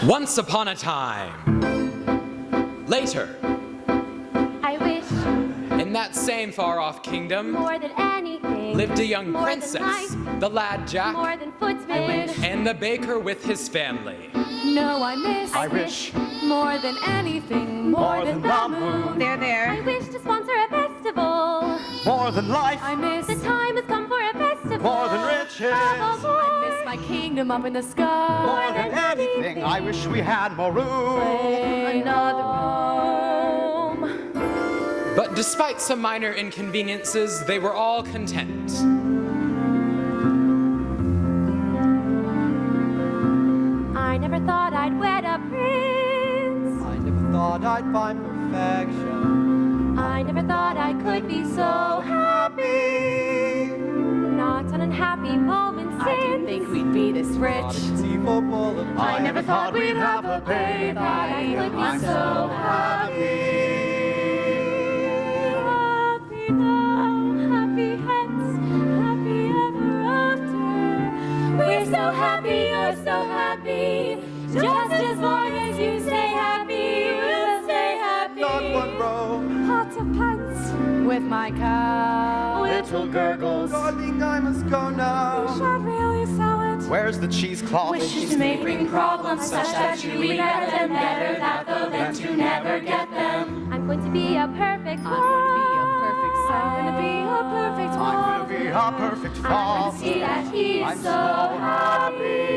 Once upon a time. Later. I wish In that same far-off kingdom more than anything lived a young more princess, than life, the lad Jack, more than footmen. and the baker with his family. No, I miss. I wish More than anything. more than the moon, There. I wish to sponsor a festival. more than life, I miss. The time has come for a festival. more than riches, More. Miss my kingdom up in the sky. more than anything. I wish we had more room. Another room. But despite some minor inconveniences, they were all content. I never thought I'd wed a prince. I never thought I'd find perfection. I never thought I could be so happy. Not an unhappy moment since. I didn't think we'd be this rich. I never thought we'd have a baby. I could be I'm so happy. happy now, happy hence, happy ever after. We're so happy, you're so happy. Just as long as you stay happy, we'll stay happy. Not one row, Pots of pants, With my cow. little gurgles. Darling, I must go now. should really sell it. Where's the cheesecloth? Wishes may bring problems such that you read better that though than to never get them. I'm going to be a perfect I'm going to be a perfect son. I'm going to be a perfect I'm gonna be a perfect I'm father. going to see that he's I'm so so happy.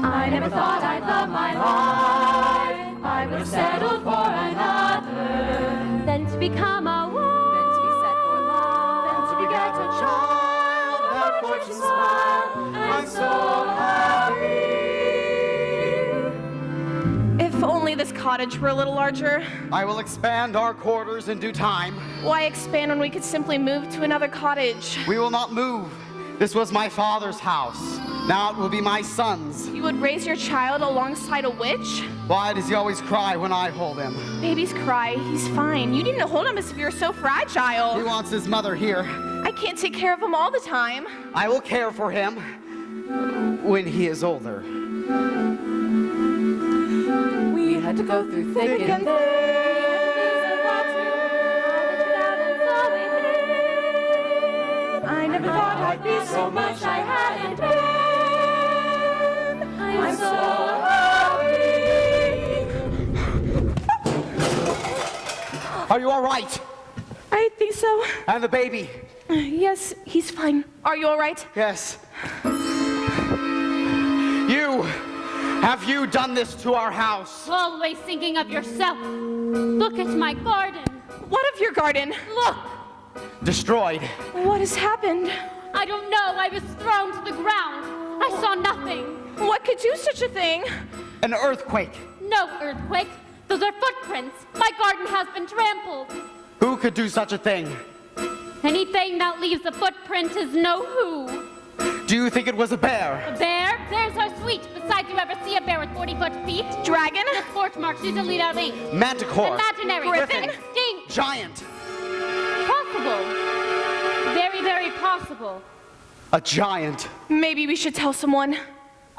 I never thought I'd love my life. I would have settled for another than to become a woman. Then to be set for love. To beget a child, that fortune smile. I'm so happy. If only this cottage were a little larger. I will expand our quarters in due time. Why expand when we could simply move to another cottage? We will not move. This was my father's house. Now it will be my son's. You would raise your child alongside a witch? Why does he always cry when I hold him? Babies cry. He's fine. You needn't hold him as if you're so He fragile. wants his mother here. I can't take care of him all the time. I will care for him when he is older. We had to go through thick and thin. I never thought I'd be so much I hadn't been. I'm so happy. Are you all right? I think so. And the baby? Yes, he's fine. Are you all right? Yes. Have you done this to our house? Always thinking of yourself. Look at my garden. What of your garden? Look! Destroyed. What has happened? I don't know. I was thrown to the ground. I saw nothing. What could do such a thing? An earthquake. No earthquake. Those are footprints. My garden has been trampled. Who could do such a thing? Anything that leaves a footprint is no who. Do you think it was a bear? A bear? Bears are sweet. Besides, you ever see a bear with 40-foot feet? Dragon? The scorch marks usually are linked. Manticore. Imaginary. Griffin? Extinct. Giant. Possible. Very, very possible. A giant. Maybe we should tell someone.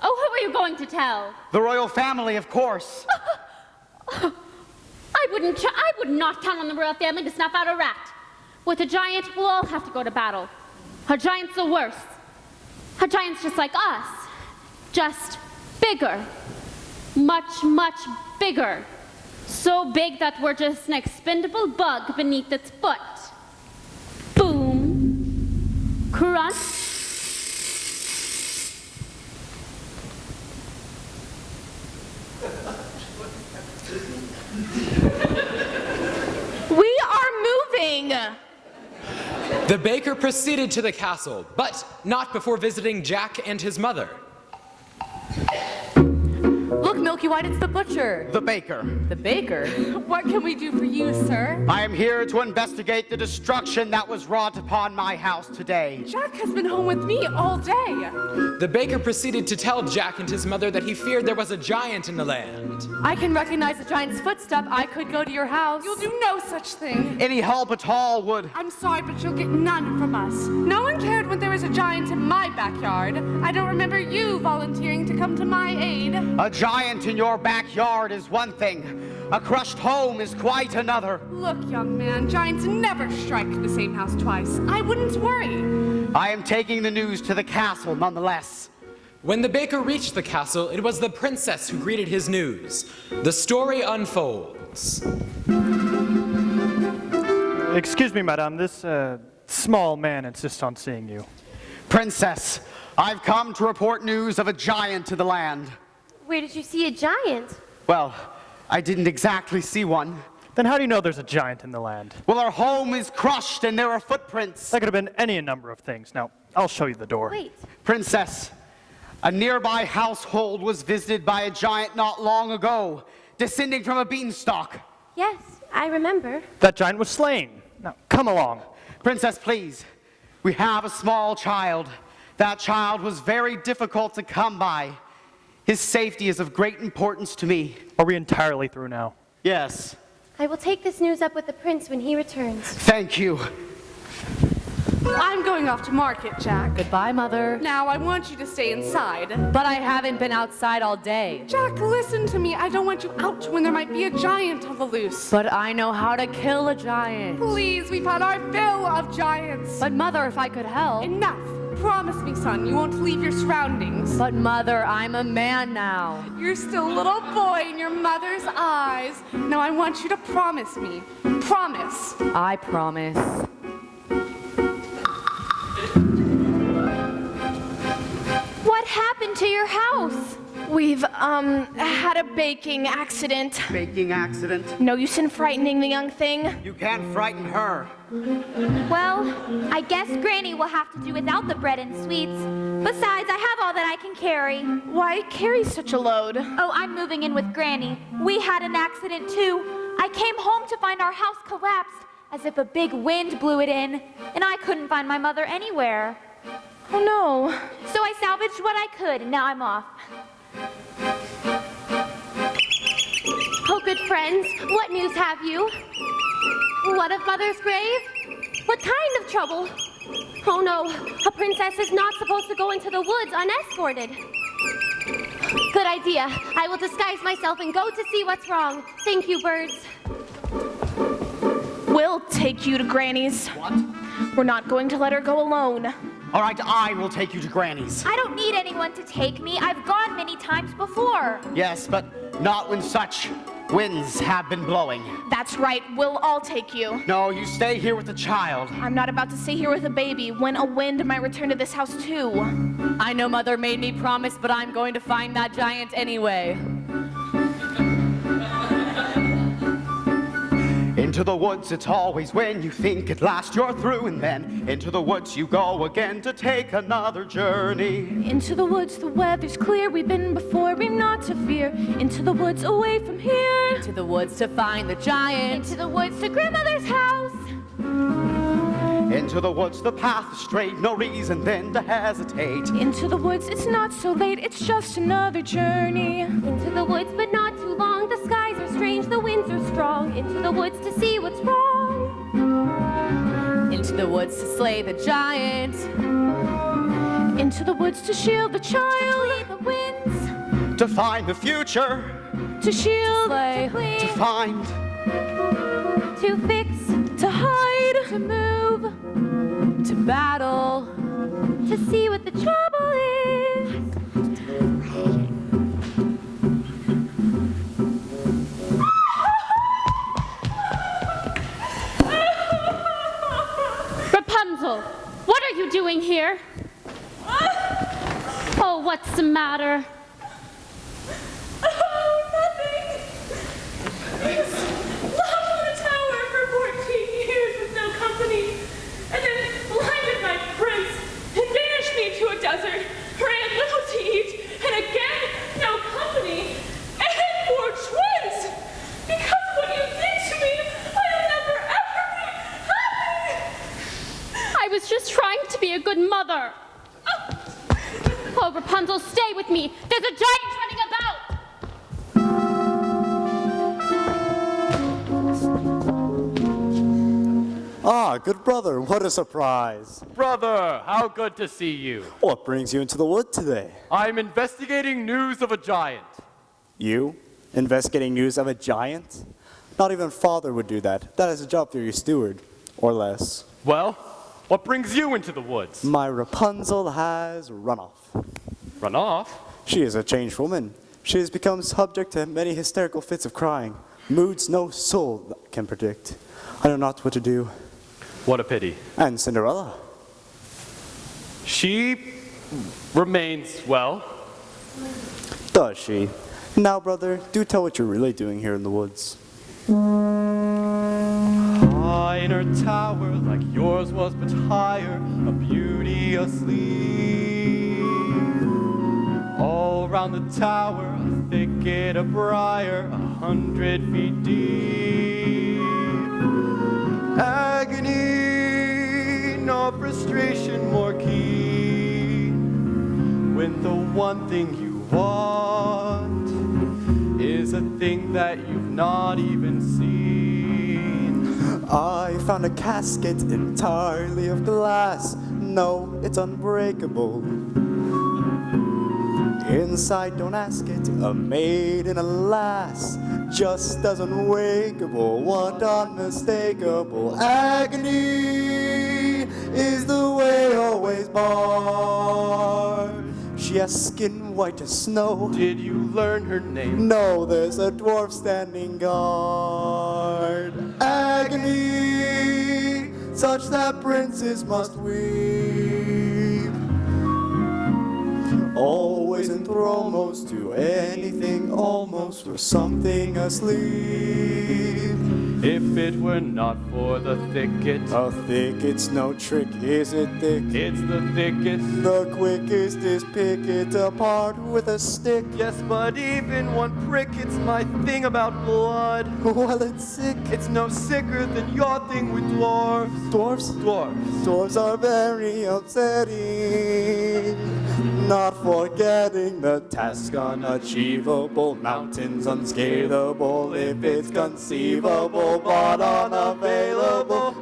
Oh, who are you going to tell? The royal family, of course. I would not count on the royal family to snuff out a rat. With a giant, we'll all have to go to battle. A giant's the worst. A giant's just like us. Just bigger. Much, much bigger. So big that we're just an expendable bug beneath its foot. Boom. Crunch. We are moving. The baker proceeded to the castle, but not before visiting Jack and his mother. Look, Milk smoky white, it's the butcher. The baker. The baker? What can we do for you, sir? I am here to investigate the destruction that was wrought upon my house today. Jack has been home with me all day. The baker proceeded to tell Jack and his mother that he feared there was a giant in the land. I can recognize the giant's footstep. I could go to your house. You'll do no such thing. Any help at all would... I'm sorry, but you'll get none from us. No one cared when there was a giant in my backyard. I don't remember you volunteering to come to my aid. A giant in your backyard is one thing. A crushed home is quite another. Look, young man, giants never strike the same house twice. I wouldn't worry. I am taking the news to the castle nonetheless. When the baker reached the castle, it was the princess who greeted his news. The story unfolds. Excuse me, madame. This small man insists on seeing you. Princess, I've come to report news of a giant in the land. Where did you see a giant? Well, I didn't exactly see one. Then how do you know there's a giant in the land? Well, our home is crushed and there are footprints. That could have been any number of things. Now, I'll show you the door. Wait. Princess, a nearby household was visited by a giant not long ago, descending from a beanstalk. Yes, I remember. That giant was slain. Now, come along. Princess, please. We have a small child. That child was very difficult to come by. His safety is of great importance to me. Are we entirely through now? Yes. I will take this news up with the prince when he returns. Thank you. I'm going off to market, Jack. Goodbye, Mother. Now, I want you to stay inside. But I haven't been outside all day. Jack, listen to me. I don't want you out when there might be a giant on the loose. But I know how to kill a giant. Please, we've had our fill of giants. But Mother, if I could help. Enough. Promise me, son, you won't leave your surroundings. But Mother, I'm a man now. You're still a little boy in your mother's eyes. Now I want you to promise me. Promise. I promise. What happened to your house? We've, had a baking accident. Baking accident. No use in frightening the young thing. You can't frighten her. Well, I guess Granny will have to do without the bread and sweets. Besides, I have all that I can carry. Why carry such a load? Oh, I'm moving in with Granny. We had an accident too. I came home to find our house collapsed, as if a big wind blew it in, and I couldn't find my mother anywhere. Oh no. So I salvaged what I could, and now I'm off. Oh, good friends, what news have you? What of Mother's grave? What kind of trouble? Oh no, a princess is not supposed to go into the woods unescorted. Good idea. I will disguise myself and go to see what's wrong. Thank you, birds. We'll take you to Granny's. What? We're not going to let her go alone. All right, I will take you to Granny's. I don't need anyone to take me. I've gone many times before. Yes, but not when such winds have been blowing. That's right, we'll all take you. No, you stay here with the child. I'm not about to stay here with a baby when a wind might return to this house too. I know Mother made me promise, but I'm going to find that giant anyway. Into the woods, it's always when you think at last you're through, and then into the woods you go again to take another journey. Into the woods, the weather's clear. We've been before, we've not to fear. Into the woods, away from here. To the woods to find the giant. Into the woods to Grandmother's house. Into the woods, the path is straight, no reason then to hesitate. Into the woods, it's not so late, it's just another journey. Into the woods, but not too long. The skies are strange, the winds are strong. Into the woods to see what's wrong. Into the woods to slay the giant. Into the woods to shield the child. Flee the winds. To find the future, To shield. Slay. Flee. to find, To fix. To hide. To move. To battle. To see what the trouble is. Rapunzel, what are you doing here? Oh, what's the matter? Oh, nothing. He's locked in a tower for 14 years with no company, and then blinded my prince and banished me to a desert where I had little to eat, and again, no company. And was just trying to be a good mother. Oh, Rapunzel, stay with me. There's a giant running about. Ah, good brother, what a surprise. Brother, how good to see you. What brings you into the wood today? I'm investigating news of a giant. You? Investigating news of a giant? Not even father would do that. That is a job for your steward, or less. Well, what brings you into the woods? My Rapunzel has run off. Run off? She is a changed woman. She has become subject to many hysterical fits of crying, moods no soul can predict. I know not what to do. What a pity. And Cinderella? She remains well. Does she? Now, brother, do tell what you're really doing here in the woods. High in her tower, like yours was but higher, a beauty asleep. All round the tower, a thicket of briar, 100 feet deep. Agony, no frustration more keen, when the one thing you want is a thing that you've not even seen. I found a casket entirely of glass. No, it's unbreakable. Inside, don't ask it, a maiden, alas, just as unwakeable, what unmistakable agony is the way always barred. She has skin white as snow. Did you learn her name? No, there's a dwarf standing guard. Agony, such that princes must weep. Always enthralled most to anything almost for something asleep. If it were not for the thicket, A thicket's no trick, is it thick? it's the thickest. The quickest is pick it apart with a stick. Yes, but even one prick, it's my thing about blood. Well, it's sick. It's no sicker than your thing with dwarves. Dwarfs? Dwarves. Dwarves are very upsetting. Not forgetting the task unachievable, mountains unscalable, if it's conceivable, but unavailable.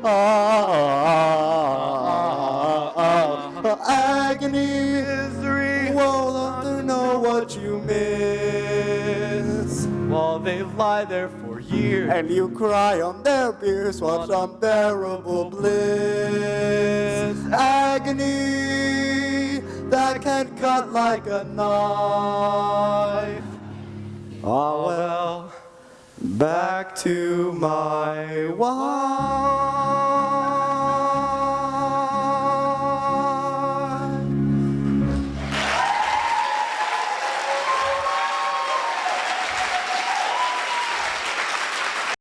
Agony, Misery, woe, to know what you miss. while they lie there for years. And you cry on their beers, what unbearable bliss. Agony that can cut like a knife. Ah, well, back to my wife.